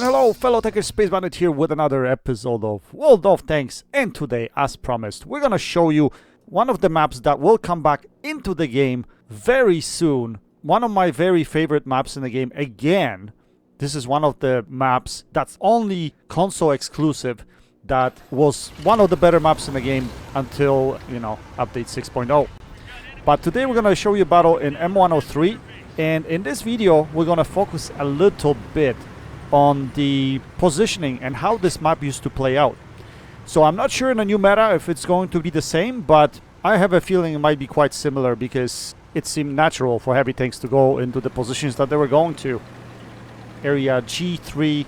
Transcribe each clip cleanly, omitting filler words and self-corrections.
hello fellow Techers, Space Bandit here with another episode of World of Tanks, and today, as promised, we're gonna show you one of the maps that will come back into the game very soon. One of my very favorite maps in the game again. This is one of the maps that's only console exclusive, that was one of the better maps in the game until, you know, update 6.0. But today we're gonna show you a battle in M103, and in this video we're gonna focus a little bit on the positioning and how this map used to play out. So I'm not sure in a new meta if it's going to be the same, but I have a feeling it might be quite similar because it seemed natural for heavy tanks to go into the positions that they were going to. Area G3,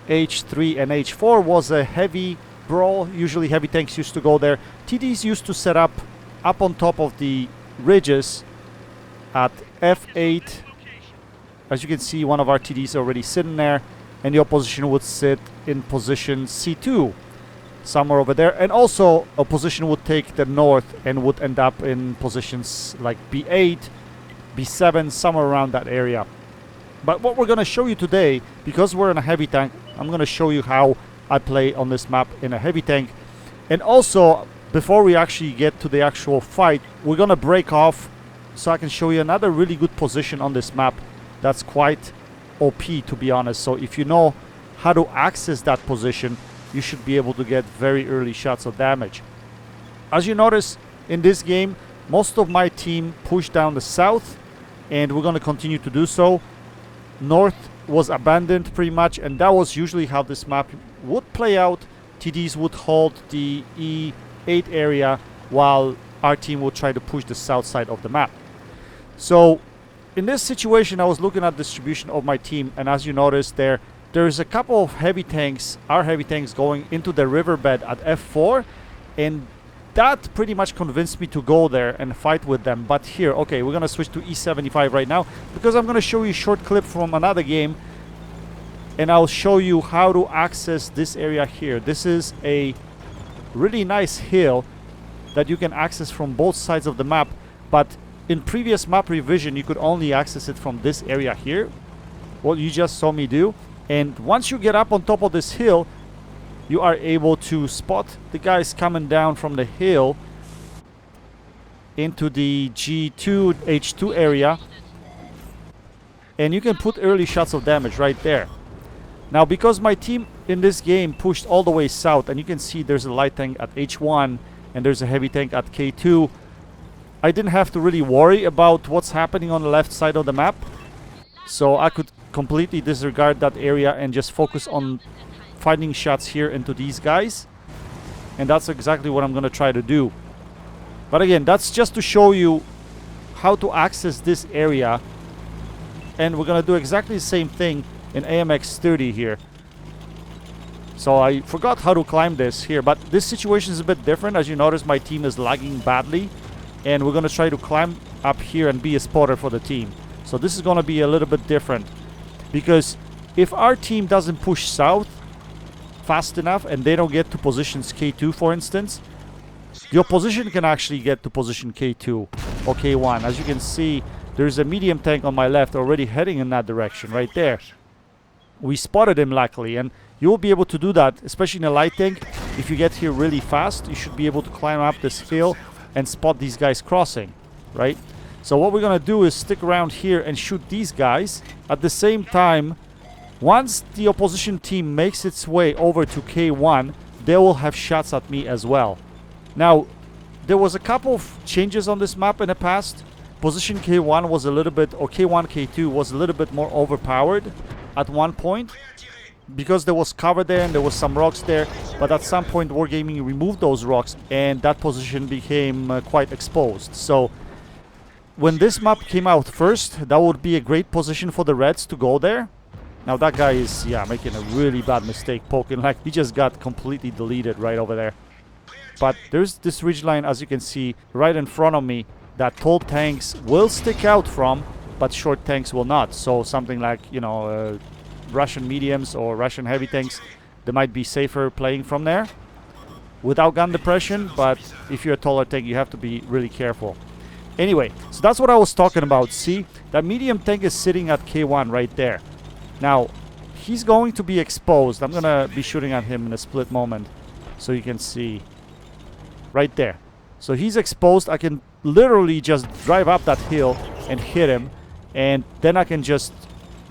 H3 and H4 was a heavy brawl. Usually heavy tanks used to go there. TDs used to set up on top of the ridges at F8. As you can see, one of our TDs already sitting there, and the opposition would sit in position C2, somewhere over there. And also, opposition would take the north and would end up in positions like B8, B7, somewhere around that area. But what we're going to show you today, because we're in a heavy tank, I'm going to show you how I play on this map in a heavy tank. And also, before we actually get to the actual fight, we're going to break off so I can show you another really good position on this map. That's quite OP, to be honest. So if you know how to access that position, you should be able to get very early shots of damage. As you notice in this game, most of my team pushed down the south, and we're going to continue to do so. North was abandoned pretty much, and that was usually how this map would play out. TDs would hold the E8 area while our team would try to push the south side of the map. So in this situation, I was looking at distribution of my team, and as you notice there's a couple of heavy tanks, our heavy tanks, going into the riverbed at F4, and that pretty much convinced me to go there and fight with them. But here, okay, we're gonna switch to E75 right now because I'm gonna show you a short clip from another game, and I'll show you how to access this area here. This is a really nice hill that you can access from both sides of the map, but in previous map revision, you could only access it from this area here, what you just saw me do. And once you get up on top of this hill, you are able to spot the guys coming down from the hill into the G2, H2 area, and you can put early shots of damage right there. Now, because my team in this game pushed all the way south, and you can see there's a light tank at H1 and there's a heavy tank at K2, I didn't have to really worry about what's happening on the left side of the map. So I could completely disregard that area and just focus on finding shots here into these guys. And that's exactly what I'm going to try to do. But again, that's just to show you how to access this area. And we're going to do exactly the same thing in AMX30 here. So I forgot how to climb this here, but this situation is a bit different. As you notice, my team is lagging badly, and we're going to try to climb up here and be a spotter for the team. So this is going to be a little bit different, because if our team doesn't push south fast enough and they don't get to positions K2, for instance, the opposition can actually get to position K2 or K1. As you can see, there's a medium tank on my left already heading in that direction right there. We spotted him luckily, and you'll be able to do that, especially in a light tank. If you get here really fast, you should be able to climb up this hill and spot these guys crossing, right? So what we're gonna do is stick around here and shoot these guys. At the same time, once the opposition team makes its way over to K1, they will have shots at me as well. Now, there was a couple of changes on this map in the past. Position K1 was a little bit, or K1, K2 was a little bit more overpowered at one point, because there was cover there and there was some rocks there. But at some point, Wargaming removed those rocks, and that position became quite exposed. So when this map came out first, that would be a great position for the Reds to go there. Now that guy is, yeah, making a really bad mistake poking. Like, he just got completely deleted right over there. But there's this ridgeline, as you can see, right in front of me, that tall tanks will stick out from, but short tanks will not. So something like, you know, Russian mediums or Russian heavy tanks, they might be safer playing from there without gun depression. But if you're a taller tank, you have to be really careful. Anyway, so that's what I was talking about. See, that medium tank is sitting at K1 right there. Now, he's going to be exposed. I'm gonna be shooting at him in a split moment so you can see right there. So he's exposed. I can literally just drive up that hill and hit him, and then I can just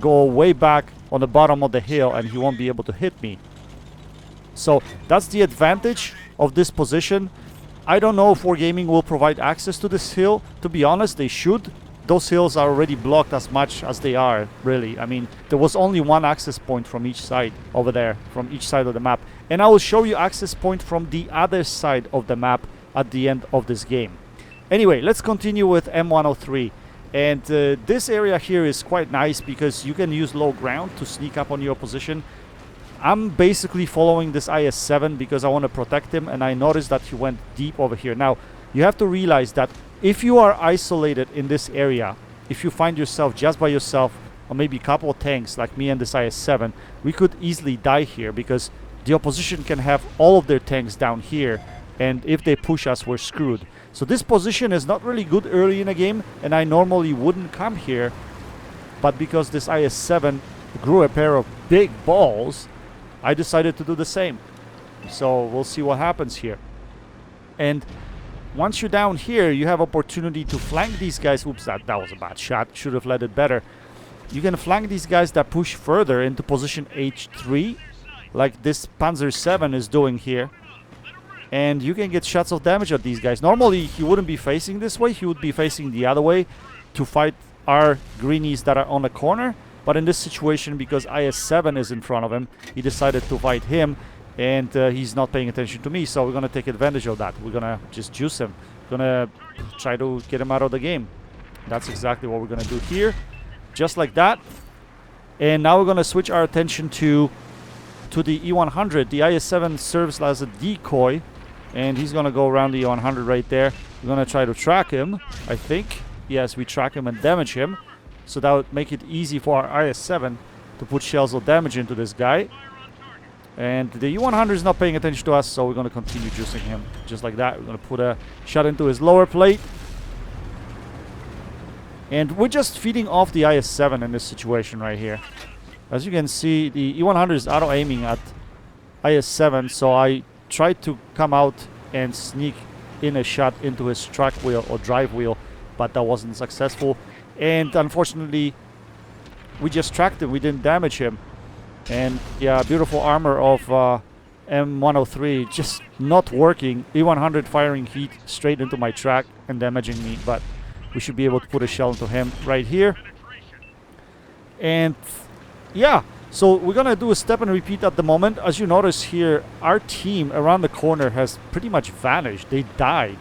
go way back on the bottom of the hill and he won't be able to hit me. So that's the advantage of this position. I don't know if Wargaming will provide access to this hill. To be honest, they should. Those hills are already blocked as much as they are, really. I mean, there was only one access point from each side over there, from each side of the map. And I will show you access point from the other side of the map at the end of this game. Anyway, let's continue with M103. And this area here is quite nice because you can use low ground to sneak up on your position. I'm basically following this IS-7 because I want to protect him, and I noticed that he went deep over here. Now, you have to realize that if you are isolated in this area, if you find yourself just by yourself, or maybe a couple of tanks like me and this IS-7, we could easily die here because the opposition can have all of their tanks down here, and if they push us, we're screwed. So this position is not really good early in a game, and I normally wouldn't come here, but because this IS-7 grew a pair of big balls, I decided to do the same. So we'll see what happens here. And once you're down here, you have opportunity to flank these guys. Oops, that was a bad shot. Should have led it better. You can flank these guys that push further into position H3, like this Panzer 7 is doing here. And you can get shots of damage at these guys. Normally, he wouldn't be facing this way. He would be facing the other way to fight our greenies that are on the corner. But in this situation, because IS-7 is in front of him, he decided to fight him. And he's not paying attention to me, so we're going to take advantage of that. We're going to just juice him. We're going to try to get him out of the game. That's exactly what we're going to do here. Just like that. And now we're going to switch our attention to the E100. The IS-7 serves as a decoy. And he's going to go around the E100 right there. We're going to try to track him, I think. Yes, we track him and damage him. So that would make it easy for our IS-7 to put shells of damage into this guy. And the U-100 is not paying attention to us, so we're going to continue juicing him just like that. We're going to put a shot into his lower plate. And we're just feeding off the IS-7 in this situation right here. As you can see, the E-100 is auto-aiming at IS-7, so I tried to come out and sneak in a shot into his track wheel or drive wheel, but that wasn't successful. And unfortunately, we just tracked him. We didn't damage him. And yeah, beautiful armor of M103 just not working. E100 firing heat straight into my track and damaging me, but we should be able to put a shell into him right here. And yeah, so we're gonna do a step and repeat at the moment. As you notice here, our team around the corner has pretty much vanished. They died.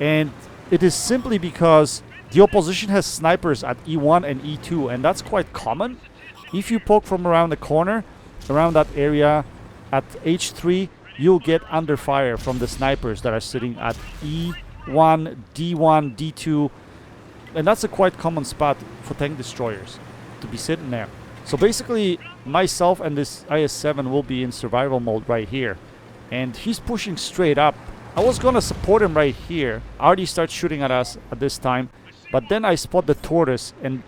And it is simply because the opposition has snipers at E1 and E2, and that's quite common. If you poke from around the corner, around that area at H3, you'll get under fire from the snipers that are sitting at E1, D1, D2. And that's a quite common spot for tank destroyers to be sitting there. So basically, myself and this IS-7 will be in survival mode right here. And he's pushing straight up. I was going to support him right here. Already starts shooting at us at this time. But then I spot the tortoise, and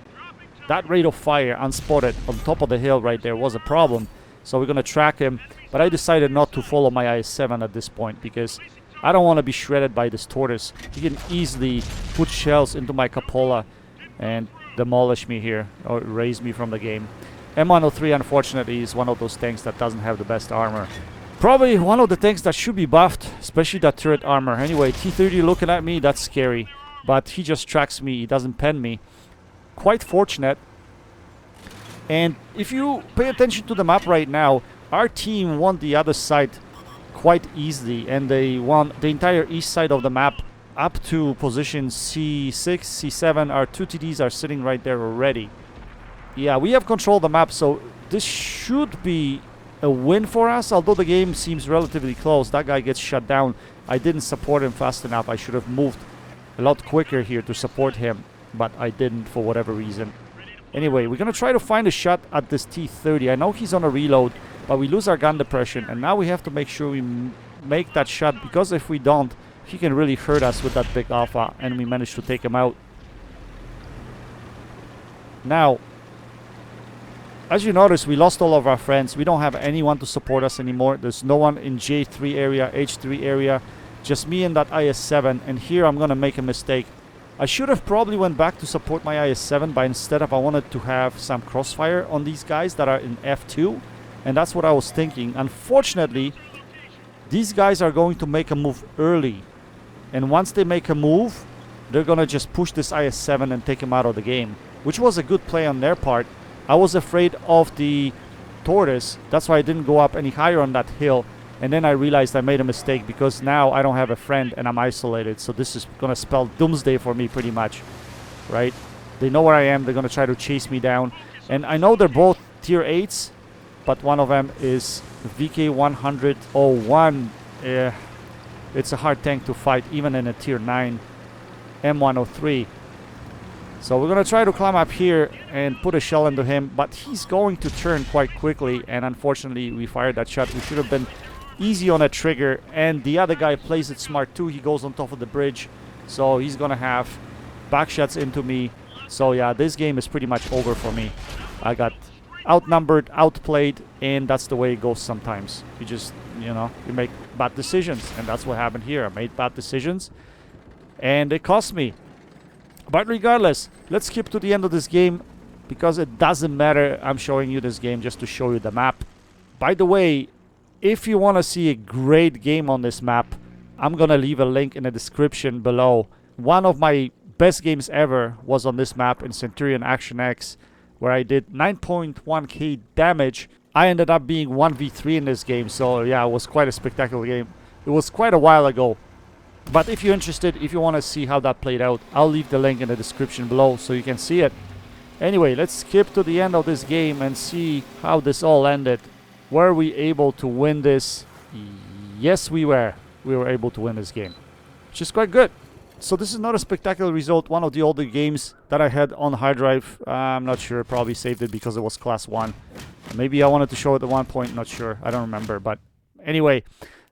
that rate of fire, unspotted, on top of the hill right there was a problem. So we're going to track him. But I decided not to follow my IS-7 at this point because I don't want to be shredded by this tortoise. He can easily put shells into my cupola and demolish me here, or erase me from the game. M103, unfortunately, is one of those tanks that doesn't have the best armor. Probably one of the tanks that should be buffed, especially that turret armor. Anyway, T30 looking at me, that's scary. But he just tracks me, he doesn't pen me. Quite fortunate. And if you pay attention to the map right now, our team won the other side quite easily, and they won the entire east side of the map up to position C6, C7. Our two TDs are sitting right there already. Yeah, we have control of the map, so this should be a win for us, although the game seems relatively close. That guy gets shut down. I didn't support him fast enough. I should have moved a lot quicker here to support him, but I didn't for whatever reason. Anyway, we're going to try to find a shot at this T30. I know he's on a reload, but we lose our gun depression, and now we have to make sure we make that shot, because if we don't, he can really hurt us with that big alpha, and we managed to take him out. Now, as you notice, we lost all of our friends. We don't have anyone to support us anymore. There's no one in J3 area, H3 area. Just me and that IS-7. And here I'm going to make a mistake. I should have probably went back to support my IS-7, but instead of I wanted to have some crossfire on these guys that are in F2. And that's what I was thinking. Unfortunately, these guys are going to make a move early. And once they make a move, they're going to just push this IS-7 and take him out of the game. Which was a good play on their part. I was afraid of the tortoise. That's why I didn't go up any higher on that hill. And then I realized I made a mistake because now I don't have a friend and I'm isolated. So this is going to spell doomsday for me pretty much. Right? They know where I am. They're going to try to chase me down. And I know they're both tier 8s. But one of them is VK100-01. It's a hard tank to fight even in a tier 9 M103. So we're going to try to climb up here and put a shell into him, but he's going to turn quite quickly, and unfortunately we fired that shot. We should have been easy on a trigger, and the other guy plays it smart too. He goes on top of the bridge, so he's going to have back shots into me. So yeah, this game is pretty much over for me. I got outnumbered, outplayed, and that's the way it goes sometimes. You just, you know, you make bad decisions, and that's what happened here. I made bad decisions, and it cost me. But regardless, let's skip to the end of this game because it doesn't matter. I'm showing you this game just to show you the map. By the way, if you want to see a great game on this map, I'm going to leave a link in the description below. One of my best games ever was on this map in Centurion Action X, where I did 9.1k damage. I ended up being 1v3 in this game, so yeah, it was quite a spectacular game. It was quite a while ago. But if you're interested, if you want to see how that played out, I'll leave the link in the description below so you can see it. Anyway, let's skip to the end of this game and see how this all ended. Were we able to win this? Yes, we were. We were able to win this game, which is quite good. So this is not a spectacular result. One of the older games that I had on hard drive. I'm not sure. Probably saved it because it was class 1. Maybe I wanted to show it at one point. Not sure. I don't remember. But anyway,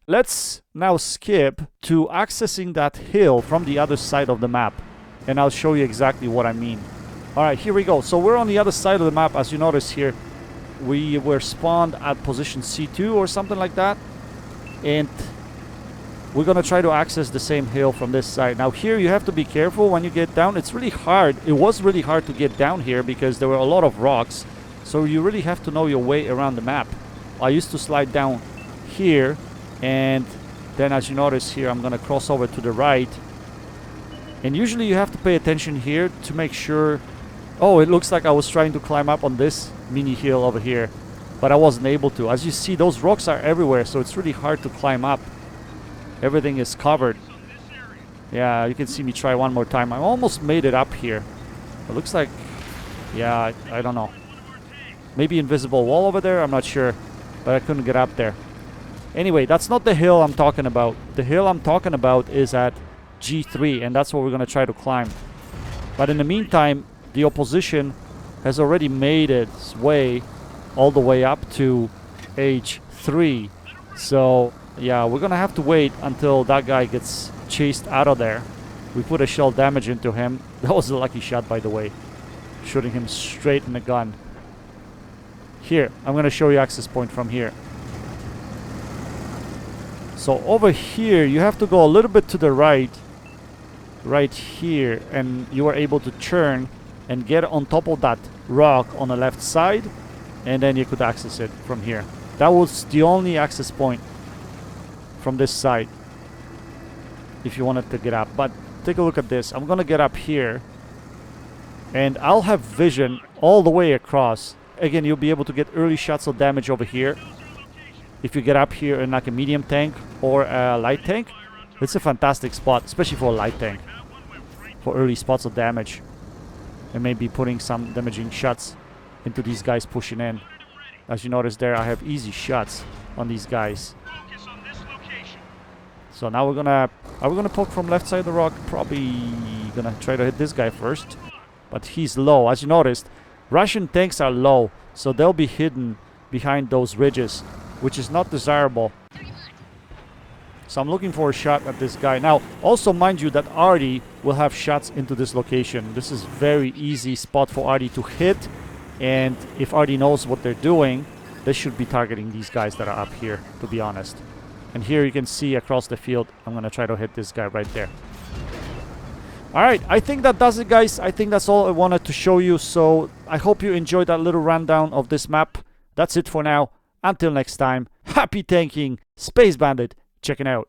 let's now skip to accessing that hill from the other side of the map. And I'll show you exactly what I mean. Alright, here we go. So we're on the other side of the map. As you notice here, we were spawned at position C2 or something like that. And we're going to try to access the same hill from this side. Now here you have to be careful when you get down. It's really hard. It was really hard to get down here because there were a lot of rocks. So you really have to know your way around the map. I used to slide down here. And then as you notice here, I'm going to cross over to the right. And usually you have to pay attention here to make sure... Oh, it looks like I was trying to climb up on this mini hill over here. But I wasn't able to. As you see, those rocks are everywhere. So it's really hard to climb up. Everything is covered. Yeah, you can see me try one more time. I almost made it up here. It looks like... Yeah, I don't know. Maybe invisible wall over there? I'm not sure. But I couldn't get up there. Anyway, that's not the hill I'm talking about. The hill I'm talking about is at G3, and that's what we're going to try to climb. But in the meantime, the opposition has already made its way all the way up to H3. So, yeah, we're going to have to wait until that guy gets chased out of there. We put a shell damage into him. That was a lucky shot, by the way. Shooting him straight in the gun. Here, I'm going to show you access point from here. So over here, you have to go a little bit to the right here, and you are able to turn and get on top of that rock on the left side, and then you could access it from here. That was the only access point from this side if you wanted to get up. But take a look at this. I'm gonna get up here, and I'll have vision all the way across. Again, you'll be able to get early shots of damage over here. If you get up here in like a medium tank or a light tank, it's a fantastic spot, especially for a light tank, for early spots of damage, and maybe putting some damaging shots into these guys pushing in. As you notice there, I have easy shots on these guys. So now we're gonna, are we gonna poke from left side of the rock? Probably gonna try to hit this guy first, but he's low. As you noticed, Russian tanks are low, so they'll be hidden behind those ridges, which is not desirable. So I'm looking for a shot at this guy. Now, also mind you that Artie will have shots into this location. This is very easy spot for Artie to hit And if Artie knows what they're doing, they should be targeting these guys that are up here, to be honest. And here you can see across the field, I'm going to try to hit this guy right there. Alright, I think that does it, guys. I think that's all I wanted to show you. So I hope you enjoyed that little rundown of this map. That's it for now. Until next time, happy tanking, Space Bandit, checking out.